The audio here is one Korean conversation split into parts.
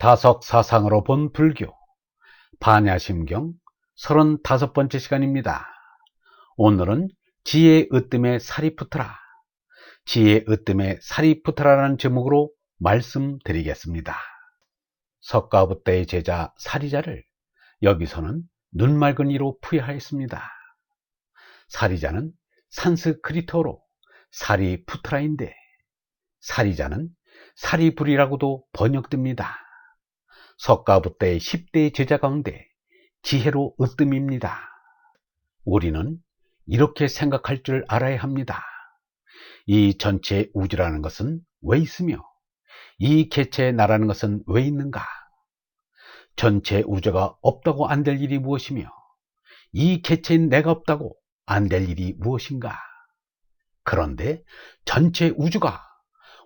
다석사상으로 본 불교 반야심경 35번째 시간입니다. 오늘은 지혜의 으뜸에 살이 붙어라, 지혜의 으뜸에 살이 붙어라라는 제목으로 말씀드리겠습니다. 석가부다의 제자 사리자를 여기서는 눈 맑은 이로 부여하였습니다. 사리자는 산스크리트어로 살이 푸트라인데 사리자는 사리불이라고도 번역됩니다. 석가부다의 10대 제자 가운데 지혜로 으뜸입니다. 우리는 이렇게 생각할 줄 알아야 합니다. 이 전체 우주라는 것은 왜 있으며 이 개체의 나라는 것은 왜 있는가? 전체 우주가 없다고 안 될 일이 무엇이며 이 개체인 내가 없다고 안 될 일이 무엇인가? 그런데 전체 우주가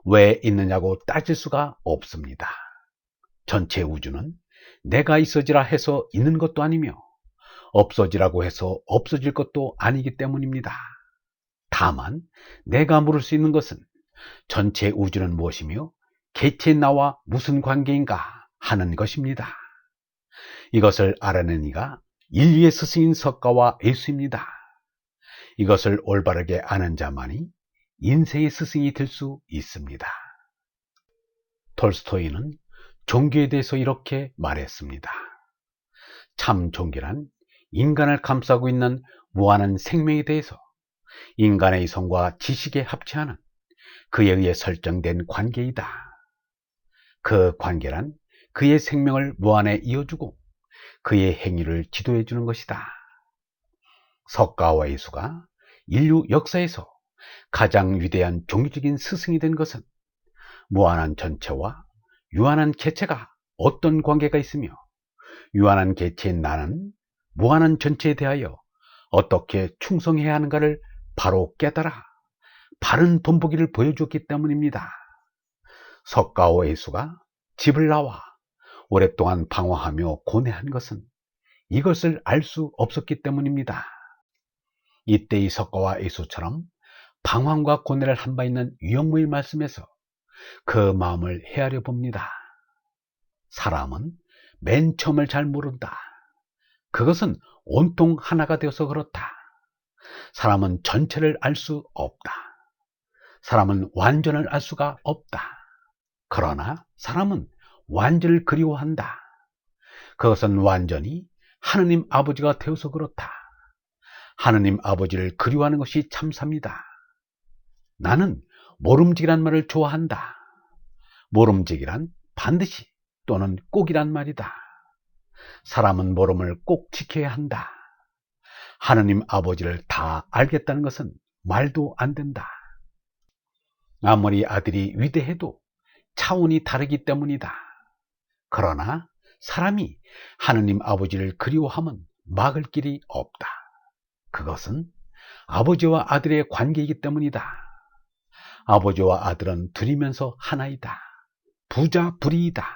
왜 있느냐고 따질 수가 없습니다. 전체 우주는 내가 있어지라 해서 있는 것도 아니며 없어지라고 해서 없어질 것도 아니기 때문입니다. 다만 내가 물을 수 있는 것은 전체 우주는 무엇이며 개체인 나와 무슨 관계인가 하는 것입니다. 이것을 알아낸 이가 인류의 스승인 석가와 예수입니다. 이것을 올바르게 아는 자만이 인생의 스승이 될 수 있습니다. 톨스토이는 종교에 대해서 이렇게 말했습니다. 참 종교란 인간을 감싸고 있는 무한한 생명에 대해서 인간의 이성과 지식에 합치하는 그에 의해 설정된 관계이다. 그 관계란 그의 생명을 무한에 이어주고 그의 행위를 지도해 주는 것이다. 석가와 예수가 인류 역사에서 가장 위대한 종교적인 스승이 된 것은 무한한 전체와 유한한 개체가 어떤 관계가 있으며 유한한 개체인 나는 무한한 전체에 대하여 어떻게 충성해야 하는가를 바로 깨달아 바른 본보기를 보여주었기 때문입니다. 석가와 예수가 집을 나와 오랫동안 방황하며 고뇌한 것은 이것을 알 수 없었기 때문입니다. 이때의 석가와 예수처럼 방황과 고뇌를 한 바 있는 유영무의 말씀에서 그 마음을 헤아려 봅니다. 사람은 맨 처음을 잘 모른다. 그것은 온통 하나가 되어서 그렇다. 사람은 전체를 알 수 없다. 사람은 완전을 알 수가 없다. 그러나 사람은 완전을 그리워한다. 그것은 완전히 하느님 아버지가 되어서 그렇다. 하느님 아버지를 그리워하는 것이 참사입니다. 나는 모름지기란 말을 좋아한다. 모름지기란 반드시 또는 꼭이란 말이다. 사람은 모름을 꼭 지켜야 한다. 하느님 아버지를 다 알겠다는 것은 말도 안 된다. 아무리 아들이 위대해도 차원이 다르기 때문이다. 그러나 사람이 하느님 아버지를 그리워하면 막을 길이 없다. 그것은 아버지와 아들의 관계이기 때문이다. 아버지와 아들은 둘이면서 하나이다. 부자 불이이다.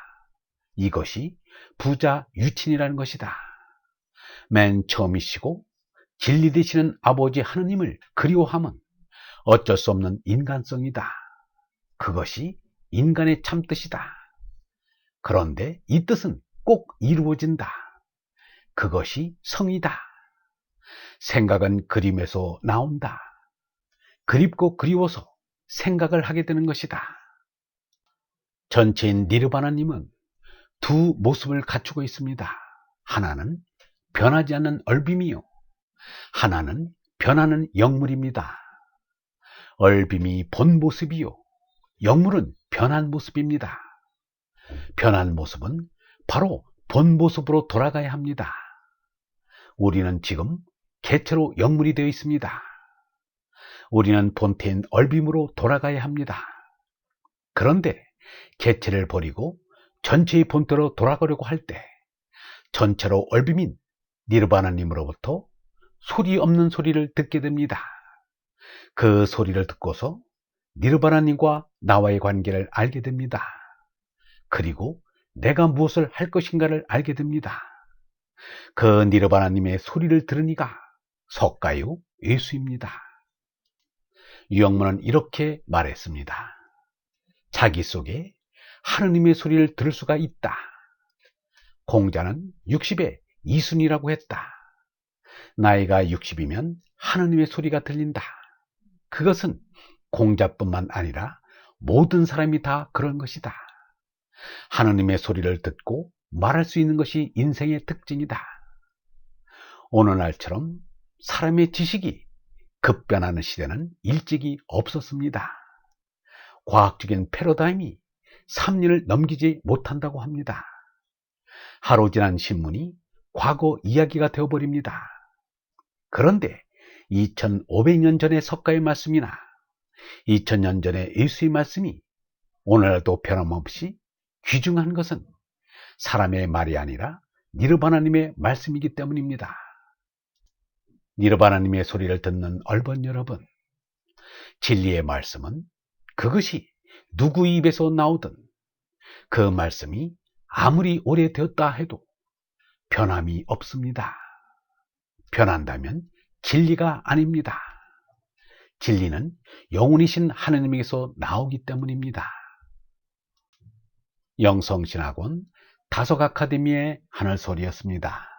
이것이 부자 유친이라는 것이다. 맨 처음이시고 진리 되시는 아버지 하느님을 그리워함은 어쩔 수 없는 인간성이다. 그것이 인간의 참뜻이다. 그런데 이 뜻은 꼭 이루어진다. 그것이 성이다. 생각은 그림에서 나온다. 그립고 그리워서 생각을 하게 되는 것이다. 전체인 니르바나님은 두 모습을 갖추고 있습니다. 하나는 변하지 않는 얼빔이요, 하나는 변하는 영물입니다. 얼빔이 본 모습이요, 영물은 변한 모습입니다. 변한 모습은 바로 본 모습으로 돌아가야 합니다. 우리는 지금 개체로 영물이 되어 있습니다. 우리는 본태인 얼빔으로 돌아가야 합니다. 그런데 개체를 버리고 전체의 본태로 돌아가려고 할 때 전체로 얼빔인 니르바나님으로부터 소리 없는 소리를 듣게 됩니다. 그 소리를 듣고서 니르바나님과 나와의 관계를 알게 됩니다. 그리고 내가 무엇을 할 것인가를 알게 됩니다. 그 니르바나님의 소리를 들으니가 석가요 예수입니다. 유영문은 이렇게 말했습니다. 자기 속에 하느님의 소리를 들을 수가 있다. 공자는 60의 이순이라고 했다. 나이가 60이면 하느님의 소리가 들린다. 그것은 공자뿐만 아니라 모든 사람이 다 그런 것이다. 하느님의 소리를 듣고 말할 수 있는 것이 인생의 특징이다. 오늘날처럼 사람의 지식이 급변하는 시대는 일찍이 없었습니다. 과학적인 패러다임이 3년을 넘기지 못한다고 합니다. 하루 지난 신문이 과거 이야기가 되어버립니다. 그런데 2500년 전의 석가의 말씀이나 2000년 전의 예수의 말씀이 오늘도 변함없이 귀중한 것은 사람의 말이 아니라 니르바나님의 말씀이기 때문입니다. 니르바나님의 소리를 듣는 얼번 여러분, 진리의 말씀은 그것이 누구 입에서 나오든 그 말씀이 아무리 오래되었다 해도 변함이 없습니다. 변한다면 진리가 아닙니다. 진리는 영원이신 하느님에게서 나오기 때문입니다. 영성신학원 다속 아카데미의 하늘소리였습니다.